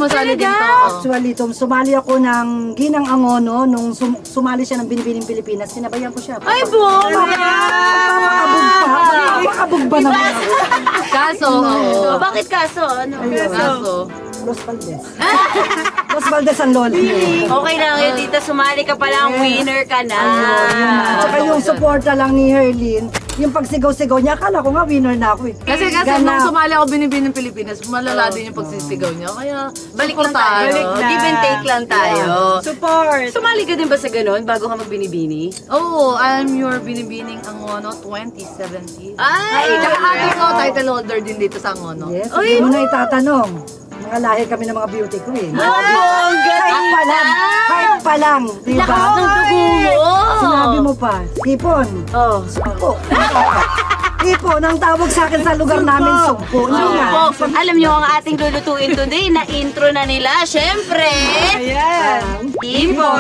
sumasali dito. Actually, sumali ako ng Ginang Angono nung sumali siya ng Binibining Pilipinas. Sinabayan ko siya. Ay, bongga! Makabog ba naman ako? Kaso, Bakit kaso? Ano? kaso. Los Valdez. Los Valdez ang loli. Okay lang yun, tita. Sumali ka pa lang, winner ka na. Tsaka yung suporta lang ni Herlin, yung pagsigaw-sigaw niya, akala ko nga winner na ako eh. Kasi nung sumali ako Binibining Pilipinas, malala din yung pagsisigaw niya. Kaya, Balik lang tayo. Give and take lang tayo. Support! Sumali ka din ba sa ganun bago ka magbinibini? oh, I'm your Binibining Angono 2017. Ay! Tsaka ate ko, title holder din dito sa Angono. Yes, hindi mo na itatanong. Mga lahi kami ng mga beauty ko eh. Bongga! Hype pa lang, di ba? Lakas ng dugo mo! Sinabi mo pa, Hipon, Oh. sugpo. Hipon, ang tawag sa akin sa lugar namin, sugpo. Hindi nga. Alam nyo ang ating lulutuin today na intro na nila. Siyempre! Ayan! Impon!